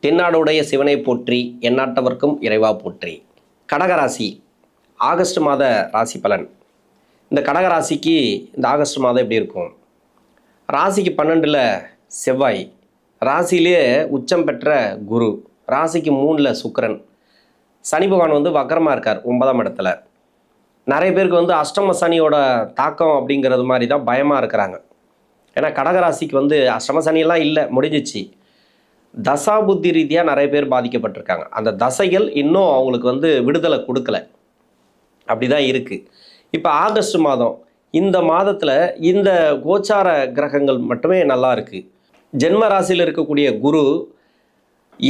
தென்னாடுடைய சிவனை போற்றி எந்நாட்டவர்க்கும் இறைவா போற்றி. கடகராசி ஆகஸ்ட் மாத ராசி பலன். இந்த கடகராசிக்கு இந்த ஆகஸ்ட் மாதம் எப்படி இருக்கும்? ராசிக்கு 12ல் செவ்வாய், ராசியிலே உச்சம் பெற்ற குரு, ராசிக்கு 3ல் சுக்கிரன், சனி பகவான் வக்கரமாக இருக்கார் 9ஆம் இடத்துல. நிறைய பேருக்கு அஷ்டம சனியோட தாக்கம் அப்படிங்கிறது மாதிரி தான் பயமாக இருக்கிறாங்க. ஏன்னா கடகராசிக்கு அஷ்டம சனியெல்லாம் இல்லை, முடிஞ்சிச்சு. தசா புத்தி ரீதியாக நிறைய பேர் பாதிக்கப்பட்டிருக்காங்க. அந்த தசைகள் இன்னும் அவங்களுக்கு விடுதலை கொடுக்கல, அப்படி தான் இருக்குது. இப்போ ஆகஸ்ட் மாதம், இந்த மாதத்தில் இந்த கோச்சார கிரகங்கள் மட்டுமே நல்லா இருக்குது. ஜென்ம ராசியில் இருக்கக்கூடிய குரு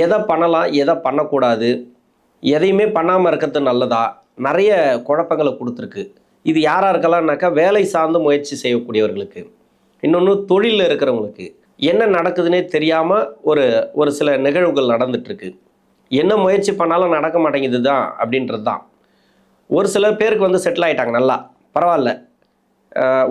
எதை பண்ணலாம், எதை பண்ணக்கூடாது, எதையுமே பண்ணாமல் இருக்கிறது நல்லதா, நிறைய குழப்பங்களை கொடுத்துருக்கு. இது யாராக இருக்கலாம்னாக்கா வேலை சார்ந்து முயற்சி செய்யக்கூடியவர்களுக்கு, இன்னொன்று தொழிலில் இருக்கிறவங்களுக்கு என்ன நடக்குதுன்னே தெரியாமல் ஒரு சில நிகழ்வுகள் நடந்துகிட்ருக்கு. என்ன முயற்சி பண்ணாலும் நடக்க மாட்டேங்குது தான் அப்படின்றது தான். ஒரு சில பேருக்கு செட்டில் ஆகிட்டாங்க, நல்லா பரவாயில்ல.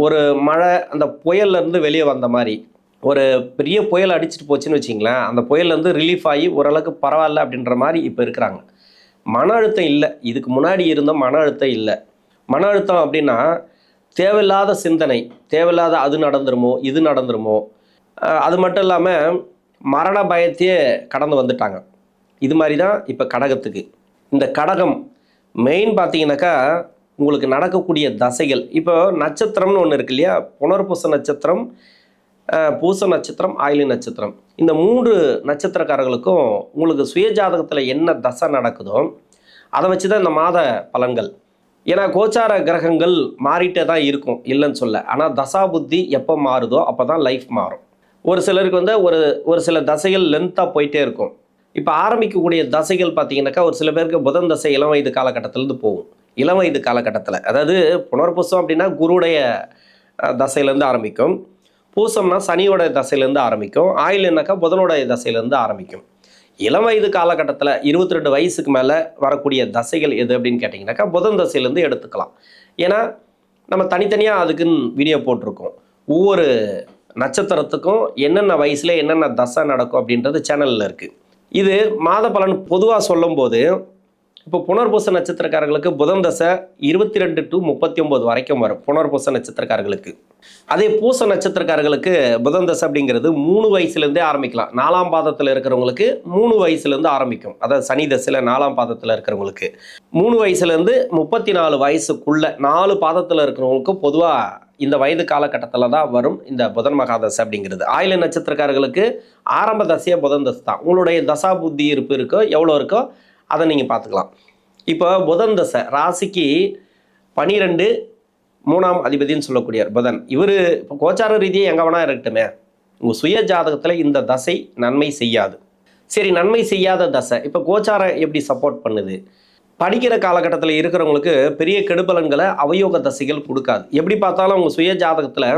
ஒரு மழை அந்த புயல்லேருந்து வெளியே வந்த மாதிரி, ஒரு பெரிய புயல் அடிச்சுட்டு போச்சுன்னு வச்சிங்களேன், அந்த புயல்லேருந்து ரிலீஃப் ஆகி ஓரளவுக்கு பரவாயில்ல அப்படின்ற மாதிரி இப்போ இருக்கிறாங்க. மன அழுத்தம் இல்லை, இதுக்கு முன்னாடி இருந்த மன அழுத்தம் இல்லை. மன அழுத்தம் அப்படின்னா தேவையில்லாத சிந்தனை, தேவையில்லாத அது நடந்துருமோ இது நடந்துருமோ, அது மட்டும் இல்லாமல் மரண பயத்தையே கடந்து வந்துட்டாங்க. இது மாதிரி தான் இப்போ கடகத்துக்கு. இந்த கடகம் மெயின் பார்த்தீங்கன்னாக்கா உங்களுக்கு நடக்கக்கூடிய தசைகள். இப்போ நட்சத்திரம்னு ஒன்று இருக்கு இல்லையா, புனர்பூச நட்சத்திரம், பூச நட்சத்திரம், ஆயிலி நட்சத்திரம். இந்த 3 நட்சத்திரக்காரர்களுக்கும் உங்களுக்கு சுயஜாதகத்தில் என்ன தசை நடக்குதோ அதை வச்சு தான் இந்த மாத பலன்கள். ஏன்னா கோச்சார கிரகங்கள் மாறிட்டே தான் இருக்கும், இல்லைன்னு சொல்ல. ஆனால் தசா புத்தி எப்போ மாறுதோ அப்போ தான் லைஃப் மாறும். ஒரு சிலருக்கு ஒரு சில தசைகள் லென்த்தாக போயிட்டே இருக்கும். இப்போ ஆரம்பிக்கக்கூடிய தசைகள் பார்த்தீங்கன்னாக்கா ஒரு சில பேருக்கு புதன் தசை இளம் வயது காலகட்டத்திலேருந்து போகும். இளம் வயது காலகட்டத்தில், அதாவது புனர்பூசம் அப்படின்னா குருடைய தசையிலேருந்து ஆரம்பிக்கும், பூசம்னா சனியோட தசையிலேருந்து ஆரம்பிக்கும், ஆயில்னாக்கா புதனோட தசையிலேருந்து ஆரம்பிக்கும். இளம் வயது காலகட்டத்தில் 22 வயசுக்கு மேலே வரக்கூடிய தசைகள் எது அப்படின்னு கேட்டிங்கனாக்கா புதன் தசையிலேருந்து எடுத்துக்கலாம். ஏன்னா நம்ம தனித்தனியாக அதுக்குன்னு வீடியோ போட்டிருக்கோம். ஒவ்வொரு நட்சத்திரத்துக்கும் என்னென்ன வயசில் என்னென்ன தசை நடக்கும் அப்படின்றது சேனலில் இருக்குது. இது மாத பலன் பொதுவாக சொல்லும்போது, இப்போ புனர்பூச நட்சத்திரக்காரர்களுக்கு புதன் தசை 22 to 39 வரைக்கும் வரும் புனர்பூச நட்சத்திரக்காரர்களுக்கு. அதே பூச நட்சத்திரக்காரர்களுக்கு புதன் தசை அப்படிங்கிறது 3 வயசுலேருந்தே ஆரம்பிக்கலாம். 4ஆம் பாதத்தில் இருக்கிறவங்களுக்கு 3 வயசுலேருந்து ஆரம்பிக்கும். அதாவது சனி தசையில் 4ஆம் பாதத்தில் இருக்கிறவங்களுக்கு 3 வயசுலேருந்து 34 வயசுக்குள்ள 4 பாதத்தில் இருக்கிறவங்களுக்கு பொதுவாக இந்த வயது காலகட்டத்தில் தான் வரும் இந்த புதன் மகாதசை அப்படிங்கிறது. ஆயில நட்சத்திரக்காரர்களுக்கு ஆரம்ப தசையாக புதன் தசை தான். உங்களுடைய தசா புத்தி இருப்பு இருக்கோ எவ்வளோ இருக்கோ அதை நீங்கள் பார்த்துக்கலாம். இப்போ புதன் தசை ராசிக்கு 12 3ஆம் அதிபதினு சொல்லக்கூடிய புதன், இவர் இப்போ கோச்சார ரீதியாக எங்கே வேணா இருக்கட்டுமே, உங்கள் சுய ஜாதகத்தில் இந்த தசை நன்மை செய்யாது. சரி, நன்மை செய்யாத தசை இப்போ கோச்சாரம் எப்படி சப்போர்ட் பண்ணுது? படிக்கிற காலகட்டத்தில் இருக்கிறவங்களுக்கு பெரிய கெடுபலன்களை அவயோக தசைகள் கொடுக்காது. எப்படி பார்த்தாலும் உங்கள் சுய ஜாதகத்தில்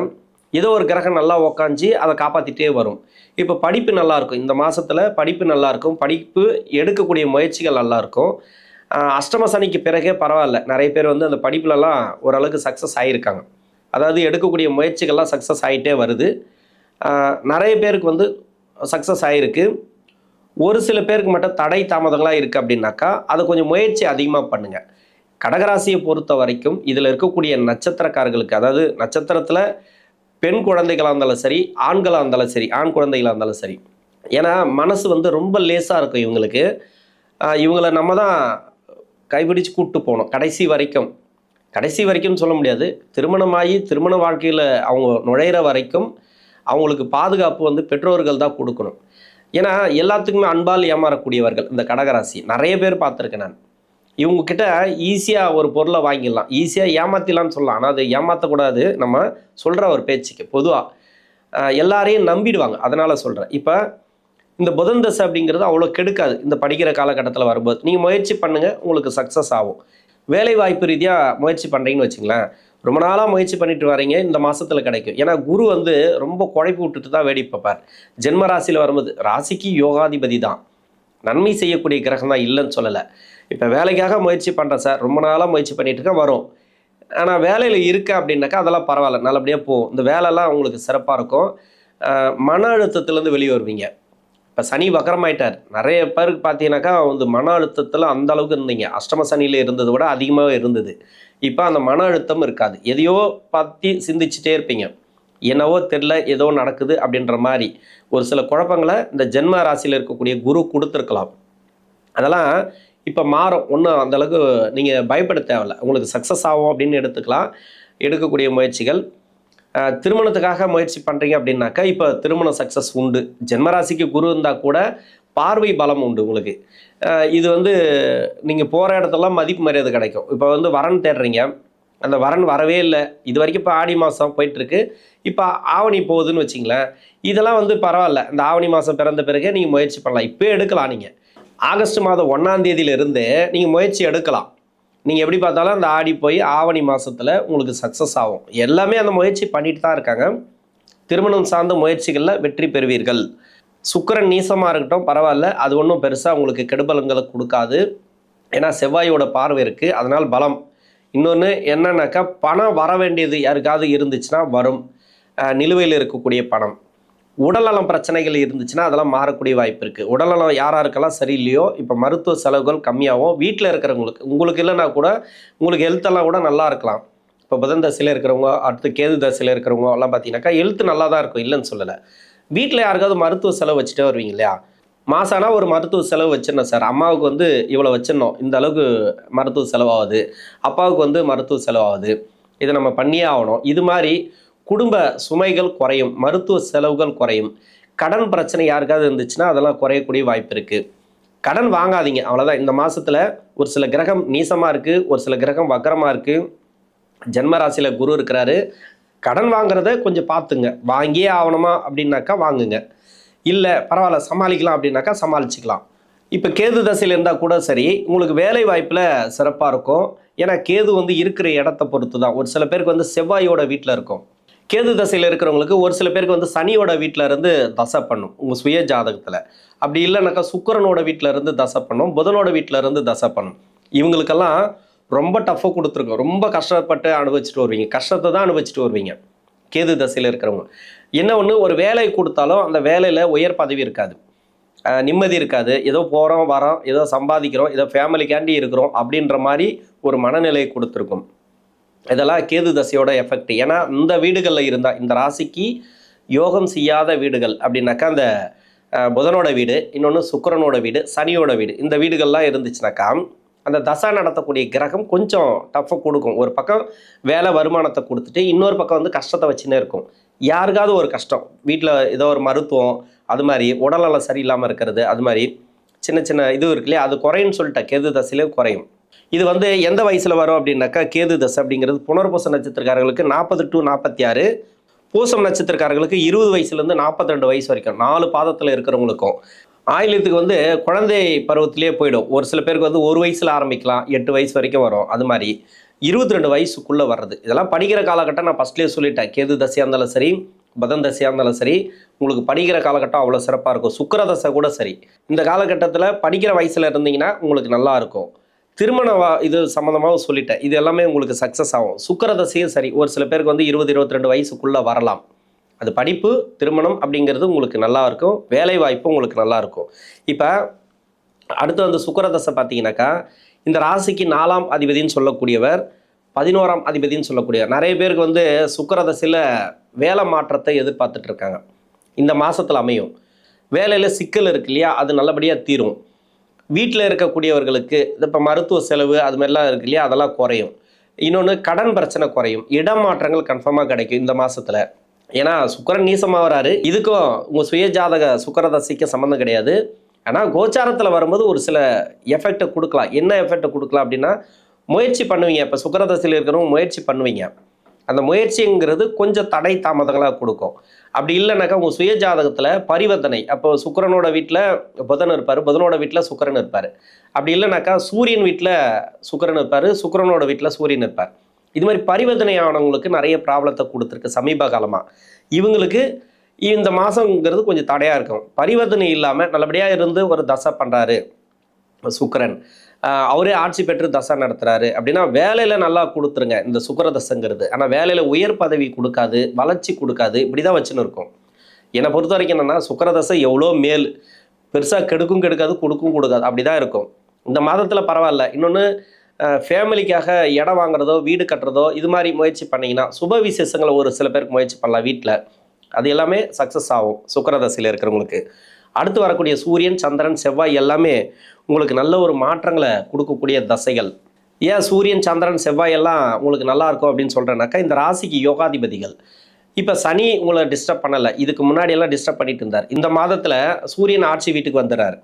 ஏதோ ஒரு கிரகம் நல்லா உக்காஞ்சி அதை காப்பாற்றிட்டே வரும். இப்போ படிப்பு நல்லாயிருக்கும், இந்த மாதத்தில் படிப்பு நல்லாயிருக்கும், படிப்பு எடுக்கக்கூடிய முயற்சிகள் நல்லாயிருக்கும். அஷ்டம சனிக்கு பிறகே பரவாயில்ல, நிறைய பேர் அந்த படிப்புலலாம் ஓரளவுக்கு சக்ஸஸ் ஆகியிருக்காங்க. அதாவது எடுக்கக்கூடிய முயற்சிகள்லாம் சக்ஸஸ் ஆகிட்டே வருது. நிறைய பேருக்கு சக்ஸஸ் ஆகிருக்கு. ஒரு சில பேருக்கு மட்டும் தடை தாமதங்களாக இருக்குது அப்படின்னாக்கா அதை கொஞ்சம் முயற்சி அதிகமாக பண்ணுங்கள். கடகராசியை பொறுத்த வரைக்கும் இதில் இருக்கக்கூடிய நட்சத்திரக்காரர்களுக்கு, அதாவது நட்சத்திரத்தில் பெண் குழந்தைகளாக இருந்தாலும் சரி, ஆண்களாக இருந்தாலும் சரி, ஆண் குழந்தைகளாக இருந்தாலும் சரி, ஏன்னா மனசு ரொம்ப லேசாக இருக்கும் இவங்களுக்கு. இவங்களை நம்ம தான் கைப்பிடிச்சு கூப்பிட்டு போகணும் கடைசி வரைக்கும். கடைசி வரைக்கும்னு சொல்ல முடியாது, திருமணமாகி திருமண வாழ்க்கையில் அவங்க நுழையிற வரைக்கும் அவங்களுக்கு பாதுகாப்பு பெற்றோர்கள் தான் கொடுக்கணும். ஏன்னா எல்லாத்துக்குமே அன்பால் ஏமாறக்கூடியவர்கள் இந்த கடகராசி நிறைய பேர் பார்த்துருக்கேன் நான். இவங்கக்கிட்ட ஈஸியாக ஒரு பொருளை வாங்கிடலாம், ஈஸியாக ஏமாற்றிடலான்னு சொல்லலாம். ஆனால் அது ஏமாற்றக்கூடாது, நம்ம சொல்கிற ஒரு பேச்சுக்கு பொதுவாக எல்லாரையும் நம்பிடுவாங்க, அதனால் சொல்கிறேன். இப்போ இந்த புதன் தசை அப்படிங்கிறது அவ்வளோ கெடுக்காது. இந்த படிக்கிற காலகட்டத்தில் வரும்போது நீங்கள் முயற்சி பண்ணுங்கள், உங்களுக்கு சக்ஸஸ் ஆகும். வேலை வாய்ப்பு ரீதியாக முயற்சி பண்ணுறீங்கன்னு வச்சுங்களேன், ரொம்ப நாளாக முயற்சி பண்ணிட்டு வரீங்க, இந்த மாதத்தில் கிடைக்கும். ஏன்னா குரு ரொம்ப குழப்பி விட்டுட்டு தான் வேடி பார்ப்பார். ஜென்ம ராசியில் வரும்போது, ராசிக்கு யோகாதிபதி தான், நன்மை செய்யக்கூடிய கிரகம் தான், இல்லைன்னு சொல்லலை. இப்போ வேலைக்காக முயற்சி பண்ணுறேன் சார், ரொம்ப நாளாக முயற்சி பண்ணிட்டு இருக்கேன், வரும். ஆனால் வேலையில் இருக்க அப்படின்னாக்கா அதெல்லாம் பரவாயில்ல, நல்லபடியாக போகும். இந்த வேலைலாம் உங்களுக்கு சிறப்பாக இருக்கும். மன அழுத்தத்துலேருந்து வெளியே வருவீங்க. இப்போ சனி வக்கரமாயிட்டார். நிறைய பேருக்கு பார்த்தீங்கன்னாக்கா வந்து மன அழுத்தத்தில் அந்த அளவுக்கு இருந்தீங்க. அஷ்டம சனியில் இருந்ததை விட அதிகமாகவே இருந்தது. இப்போ அந்த மன அழுத்தம் இருக்காது. எதையோ பற்றி சிந்திச்சுட்டே இருப்பீங்க. என்னவோ தெரில, ஏதோ நடக்குது அப்படின்ற மாதிரி ஒரு சில குழப்பங்களை இந்த ஜென்ம ராசியில் இருக்கக்கூடிய குரு கொடுத்துருக்கலாம். அதெல்லாம் இப்போ மாறும். ஒன்றும் அந்தளவுக்கு நீங்கள் பயப்பட தேவையில்ல. உங்களுக்கு சக்ஸஸ் ஆகும் அப்படின்னு எடுத்துக்கலாம். எடுக்கக்கூடிய முயற்சிகள் திருமணத்துக்காக முயற்சி பண்ணுறீங்க அப்படின்னாக்கா இப்போ திருமண சக்ஸஸ் உண்டு. ஜென்மராசிக்கு குரு இருந்தால் கூட பார்வை பலம் உண்டு உங்களுக்கு. இது வந்து நீங்கள் போகிற இடத்துலாம் மதிப்பு மரியாதை கிடைக்கும். இப்போ வந்து வரன் தேடுறீங்க, அந்த வரன் வரவே இல்லை. இது வரைக்கும் இப்போ ஆடி மாதம் போயிட்டுருக்கு, இப்போ ஆவணி போகுதுன்னு வச்சிங்களேன். இதெல்லாம் வந்து பரவாயில்ல. இந்த ஆவணி மாதம் பிறந்த பிறகு நீங்கள் முயற்சி பண்ணலாம். இப்போ எடுக்கலாம். நீங்கள் ஆகஸ்ட் மாதம் 1ஆம் தேதியிலிருந்து நீங்கள் முயற்சி எடுக்கலாம். நீங்கள் எப்படி பார்த்தாலும் அந்த ஆடி போய் ஆவணி மாதத்தில் உங்களுக்கு சக்ஸஸ் ஆகும். எல்லாமே அந்த முயற்சி பண்ணிட்டு தான் இருக்காங்க. திருமணம் சார்ந்த முயற்சிகளில் வெற்றி பெறுவீர்கள். சுக்கிரன் நீசமாக இருக்கட்டும் பரவாயில்ல, அது ஒன்றும் பெருசாக உங்களுக்கு கெடுபலங்களை கொடுக்காது. ஏன்னா செவ்வாயோட பார்வை இருக்குது, அதனால் பலம். இன்னொன்று என்னன்னாக்கா பணம் வர வேண்டியது யாருக்காவது இருந்துச்சுன்னா வரும். நிலுவையில் இருக்கக்கூடிய பணம். உடல்நலம் பிரச்சனைகள் இருந்துச்சுன்னா அதெல்லாம் மாறக்கூடிய வாய்ப்பு இருக்குது. உடல்நலம் யாராருக்கெல்லாம் சரியில்லையோ இப்போ மருத்துவ செலவுகள் கம்மியாகும். வீட்டில் இருக்கிறவங்களுக்கு, உங்களுக்கு இல்லைன்னா கூட உங்களுக்கு ஹெல்த்தெல்லாம் கூட நல்லா இருக்கலாம். இப்போ புதன் தசையில் இருக்கிறவங்க, அடுத்து கேது தசையில் இருக்கிறவங்க எல்லாம் பார்த்தீங்கன்னாக்கா ஹெல்த் நல்லா தான் இருக்கும், இல்லைன்னு சொல்லலை. வீட்டில் யாருக்காவது மருத்துவ செலவு வச்சுட்டே வருவீங்க இல்லையா? மாசானா ஒரு மருத்துவ செலவு வச்சிடணும் சார். அம்மாவுக்கு வந்து இவ்வளோ வச்சிடணும், இந்த அளவுக்கு மருத்துவ செலவாகுது. அப்பாவுக்கு வந்து மருத்துவ செலவாகுது, இதை நம்ம பண்ணியே ஆகணும். இது மாதிரி குடும்ப சுமைகள் குறையும், மருத்துவ செலவுகள் குறையும். கடன் பிரச்சனை யாருக்காவது இருந்துச்சுன்னா அதெல்லாம் குறையக்கூடிய வாய்ப்பு இருக்குது. கடன் வாங்காதீங்க, அவ்வளோதான். இந்த மாதத்தில் ஒரு சில கிரகம் நீசமாக இருக்குது, ஒரு சில கிரகம் வக்கரமாக இருக்குது. ஜென்ம ராசியில் குரு இருக்கிறாரு. கடன் வாங்குறத கொஞ்சம் பார்த்துங்க. வாங்கியே ஆகணுமா அப்படின்னாக்கா வாங்குங்க, இல்லை பரவாயில்ல சமாளிக்கலாம் அப்படின்னாக்கா சமாளிச்சுக்கலாம். இப்போ கேது தசையில் இருந்தால் கூட சரி, உங்களுக்கு வேலை வாய்ப்பில் சிறப்பாக இருக்கும். ஏன்னா கேது வந்து இருக்கிற இடத்த பொறுத்து தான். ஒரு சில பேருக்கு வந்து செவ்வாயோட வீட்டில் இருக்கும். கேது தசையில் இருக்கிறவங்களுக்கு ஒரு சில பேருக்கு வந்து சனியோட வீட்டில் இருந்து தசை பண்ணும் உங்கள் சுய ஜாதகத்தில். அப்படி இல்லைனாக்கா சுக்கிரனோட வீட்டில் இருந்து தசை பண்ணும், புதனோட வீட்டில் இருந்து தசை பண்ணும். இவங்களுக்கெல்லாம் ரொம்ப டஃப்பாக கொடுத்துருக்கோம். ரொம்ப கஷ்டப்பட்டு அனுபவிச்சுட்டு வருவீங்க, கஷ்டத்தை தான் அனுபவிச்சுட்டு வருவீங்க கேது தசையில் இருக்கிறவங்க. என்ன ஒன்று, ஒரு வேலை கொடுத்தாலும் அந்த வேலையில் உயர் பதவி இருக்காது, நிம்மதி இருக்காது. ஏதோ போகிறோம் வரோம், ஏதோ சம்பாதிக்கிறோம், ஏதோ ஃபேமிலிக்காண்டி இருக்கிறோம் அப்படின்ற மாதிரி ஒரு மனநிலையை கொடுத்துருக்கும். இதெல்லாம் கேது தசையோட எஃபெக்ட். ஏன்னா இந்த வீடுகளில் இருந்தால், இந்த ராசிக்கு யோகம் செய்யாத வீடுகள் அப்படின்னாக்கா அந்த புதனோட வீடு, இன்னொன்று சுக்கிரனோட வீடு, சனியோட வீடு, இந்த வீடுகள்லாம் இருந்துச்சுனாக்கா அந்த தசை நடத்தக்கூடிய கிரகம் கொஞ்சம் டஃப்பாக கொடுக்கும். ஒரு பக்கம் வேலை வருமானத்தை கொடுத்துட்டு இன்னொரு பக்கம் வந்து கஷ்டத்தை வச்சுன்னே இருக்கும். யாருக்காவது ஒரு கஷ்டம், வீட்டில் ஏதோ ஒரு மருத்துவம், அது மாதிரி உடல்நலம் சரியில்லாமல் இருக்கிறது, அது மாதிரி சின்ன சின்ன இது இருக்கு இல்லையா, அது குறையும்னு சொல்லிட்டேன். கேது தசையிலே குறையும். இது வந்து எந்த வயசில் வரும் அப்படின்னாக்கா கேது தசை அப்படிங்கிறது புனர்பூச நட்சத்திரக்காரர்களுக்கு 40 to 46, பூசம் நட்சத்திரக்காரர்களுக்கு 20 வயசுலேருந்து 42 வயசு வரைக்கும், 4 பாதத்தில் இருக்கிறவங்களுக்கும். ஆயில்யத்துக்கு வந்து குழந்தை பருவத்திலே போயிடும். ஒரு சில பேருக்கு வந்து 1 வயசில் ஆரம்பிக்கலாம், 8 வயசு வரைக்கும் வரும். அது மாதிரி 22 வயசுக்குள்ளே வர்றது. இதெல்லாம் படிக்கிற காலகட்டம் நான் ஃபஸ்ட்லேயே சொல்லிட்டேன். கேது தசையாக இருந்தாலும் சரி, புதன் தசையாக இருந்தாலும் சரி, உங்களுக்கு படிக்கிற காலகட்டம் அவ்வளோ சிறப்பாக இருக்கும். சுக்கிர தசை கூட சரி. இந்த காலகட்டத்தில் படிக்கிற வயசில் இருந்தீங்கன்னா உங்களுக்கு நல்லா இருக்கும். திருமண இது சம்மந்தமாக சொல்லிட்டேன். இது எல்லாமே உங்களுக்கு சக்ஸஸ் ஆகும். சுக்கிர தசையும் சரி, ஒரு சில பேருக்கு வந்து 20-22 வயசுக்குள்ளே வரலாம். அது படிப்பு, திருமணம் அப்படிங்கிறது உங்களுக்கு நல்லா இருக்கும். வேலை வாய்ப்பு உங்களுக்கு நல்லா இருக்கும். இப்போ அடுத்து வந்து சுக்கிர தசை பார்த்தீங்கன்னாக்கா இந்த ராசிக்கு 4ஆம் அதிபதினு சொல்லக்கூடியவர், 11ஆம் அதிபதினு சொல்லக்கூடியவர். நிறைய பேருக்கு வந்து சுக்கிர தசையில் வேலை மாற்றத்தை எதிர்பார்த்துட்டு இருக்காங்க. இந்த மாதத்தில் அமையும். வேலையில் சிக்கல் இருக்கு இல்லையா, அது நல்லபடியாக தீரும். வீட்டில் இருக்கக்கூடியவர்களுக்கு இப்போ மருத்துவ செலவு அது மாதிரிலாம் இருக்கு இல்லையா, அதெல்லாம் குறையும். இன்னொன்று கடன் பிரச்சனை குறையும். இடம் மாற்றங்கள் கன்ஃபார்மாக கிடைக்கும் இந்த மாதத்தில். ஏன்னா சுக்கிரன் நீசமாக வராரு. இதுக்கும் உங்கள் சுய ஜாதக சுக்கிர தசைக்கு சம்மந்தம் கிடையாது. ஆனால் கோச்சாரத்தில் வரும்போது ஒரு சில எஃபெக்டை கொடுக்கலாம். என்ன எஃபெக்டை கொடுக்கலாம் அப்படின்னா, முயற்சி பண்ணுவீங்க. இப்போ சுக்கிர தசையில் இருக்கிறவங்க முயற்சி பண்ணுவீங்க. அந்த முயற்சிங்கிறது கொஞ்சம் தடை தாமதங்களாக கொடுக்கும். அப்படி இல்லைனாக்கா உங்கள் சுய ஜாதகத்தில் பரிவர்த்தனை, அப்போ சுக்கிரனோட வீட்டில் புதன் இருப்பார், புதனோட வீட்டில் சுக்கிரன் இருப்பார். அப்படி இல்லைனாக்கா சூரியன் வீட்டில் சுக்கிரன் இருப்பார், சுக்கிரனோட வீட்டில் சூரியன் இருப்பார். இது மாதிரி பரிவர்த்தனை ஆனவங்களுக்கு நிறைய ப்ராப்ளத்தை கொடுத்துருக்கு சமீப காலமாக. இவங்களுக்கு இந்த மாதங்கிறது கொஞ்சம் தடையாக இருக்கும். பரிவர்த்தனை இல்லாமல் நல்லபடியாக இருந்து ஒரு தசை பண்ணுறாரு சுக்கிரன், அவரே ஆட்சி பெற்று தசை நடத்துகிறாரு அப்படின்னா வேலையில் நல்லா கொடுத்துருங்க இந்த சுக்கிர தசைங்கிறது. ஆனால் வேலையில் உயர் பதவி கொடுக்காது, வளர்ச்சி கொடுக்காது, இப்படி தான் வச்சுன்னு இருக்கும். என்னை பொறுத்த வரைக்கும் என்னென்னா சுக்கிர தசை எவ்வளோ மேல். பெருசாக கெடுக்கும் கெடுக்காது, கொடுக்கும் கொடுக்காது, அப்படி தான் இருக்கும். இந்த மாதத்தில் பரவாயில்ல. இன்னொன்று ஃபேமிலிக்காக இடம் வாங்குறதோ வீடு கட்டுறதோ இது மாதிரி முயற்சி பண்ணிங்கன்னா சுப விசேஷங்களை ஒரு சில பேருக்கு முயற்சி பண்ணலாம் வீட்டில். அது எல்லாமே சக்ஸஸ் ஆகும் சுக்கிர தசையில் இருக்கிறவங்களுக்கு. அடுத்து வரக்கூடிய சூரியன், சந்திரன், செவ்வாய் எல்லாமே உங்களுக்கு நல்ல ஒரு மாற்றங்களை கொடுக்கக்கூடிய தசைகள். ஏன் சூரியன், சந்திரன், செவ்வாய் எல்லாம் உங்களுக்கு நல்லா இருக்கும் அப்படின்னு சொல்கிறேன்னாக்கா, இந்த ராசிக்கு யோகாதிபதிகள். இப்போ சனி உங்களை டிஸ்டர்ப் பண்ணலை, இதுக்கு முன்னாடி எல்லாம் டிஸ்டர்ப் பண்ணிட்டு இருந்தார். இந்த மாதத்தில் சூரியன் ஆட்சி வீட்டுக்கு வந்துடுறார்.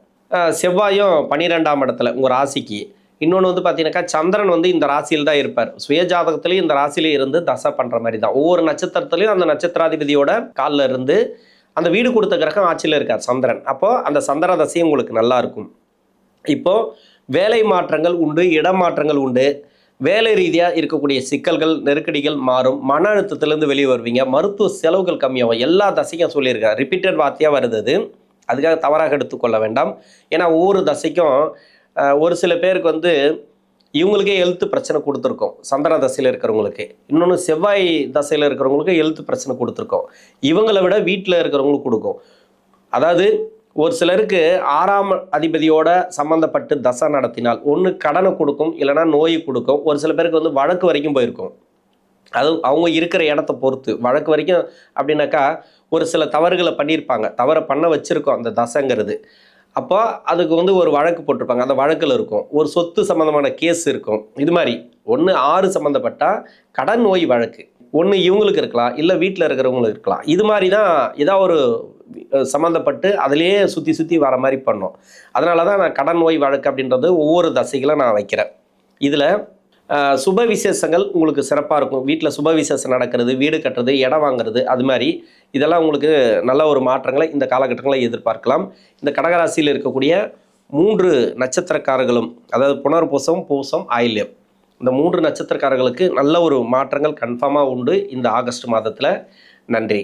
செவ்வாயும் 12ஆம் இடத்துல உங்கள் ராசிக்கு. இன்னொன்று வந்து பார்த்தீங்கன்னாக்கா சந்திரன் வந்து இந்த ராசியில் தான் இருப்பார். சுயஜாதகத்திலையும் இந்த ராசியிலே இருந்து தசை பண்ணுற மாதிரி தான். ஒவ்வொரு நட்சத்திரத்துலையும் அந்த நட்சத்திராதிபதியோட காலில் இருந்து அந்த வீடு கொடுத்த கிரகம் ஆட்சியில் இருக்கார் சந்திரன். அப்போது அந்த சந்திர தசையும் உங்களுக்கு நல்லா இருக்கும். இப்போது வேலை மாற்றங்கள் உண்டு, இடமாற்றங்கள் உண்டு. வேலை ரீதியாக இருக்கக்கூடிய சிக்கல்கள், நெருக்கடிகள் மாறும். மன அழுத்தத்திலேருந்து வெளியே வருவீங்க. மருத்துவ செலவுகள் கம்மியாகும். எல்லா தசைக்கும் சொல்லியிருக்கேன். ரிப்பீட்டட் வார்த்தையாக வருது அது. அதுக்காக தவறாக எடுத்துக்கொள்ள வேண்டாம். ஏன்னா ஒவ்வொரு தசைக்கும் ஒரு சில பேருக்கு வந்து இவங்களுக்கே ஹெல்த் பிரச்சனை கொடுத்துருக்கோம் சந்திர தசையில் இருக்கிறவங்களுக்கு. இன்னொன்று செவ்வாய் தசையில் இருக்கிறவங்களுக்கு ஹெல்த் பிரச்சனை கொடுத்துருக்கோம். இவங்களை விட வீட்டில் இருக்கிறவங்களுக்கு கொடுக்கும். அதாவது ஒரு சிலருக்கு 6ஆம் அதிபதியோட சம்மந்தப்பட்டு தசை நடத்தினால் ஒன்று கடனை கொடுக்கும், இல்லைனா நோயை கொடுக்கும். ஒரு சில பேருக்கு வந்து வழக்கு வரைக்கும் போயிருக்கும். அது அவங்க இருக்கிற இடத்த பொறுத்து. வழக்கு வரைக்கும் அப்படின்னாக்கா ஒரு சில தவறுகளை பண்ணியிருப்பாங்க, தவறை பண்ண வச்சுருக்கோம் அந்த தசைங்கிறது. அப்போ அதுக்கு வந்து ஒரு வழக்கு போட்டிருப்பாங்க, அந்த வழக்கில் இருக்கும். ஒரு சொத்து சம்மந்தமான கேஸ் இருக்கும். இது மாதிரி ஒன்று 6 சம்மந்தப்பட்டால் கடன் நோய் வழக்கு ஒன்று இவங்களுக்கு இருக்கலாம், இல்லை வீட்டில் இருக்கிறவங்களுக்கு இருக்கலாம். இது மாதிரி தான் ஏதாவது ஒரு சம்மந்தப்பட்டு அதிலேயே சுற்றி சுற்றி வர மாதிரி பண்ணோம். அதனால தான் நான் கடன் நோய் வழக்கு அப்படின்றது ஒவ்வொரு தசைகளை நான் வைக்கிறேன். இதில் சுப விசேஷங்கள் உங்களுக்கு சிறப்பாக இருக்கும். வீட்டில் சுப விசேஷம் நடக்கிறது, வீடு கட்டுறது, இடம் வாங்குறது, அது மாதிரி இதெல்லாம் உங்களுக்கு நல்ல ஒரு மாற்றங்களை இந்த காலகட்டங்களில் எதிர்பார்க்கலாம். இந்த கடகராசியில் இருக்கக்கூடிய 3 நட்சத்திரக்காரர்களும், அதாவது புனர்பூசம், பூசம், ஆயில்யம், இந்த 3 நட்சத்திரக்காரர்களுக்கு நல்ல ஒரு மாற்றங்கள் கன்ஃபார்மாக உண்டு இந்த ஆகஸ்ட் மாதத்தில். நன்றி.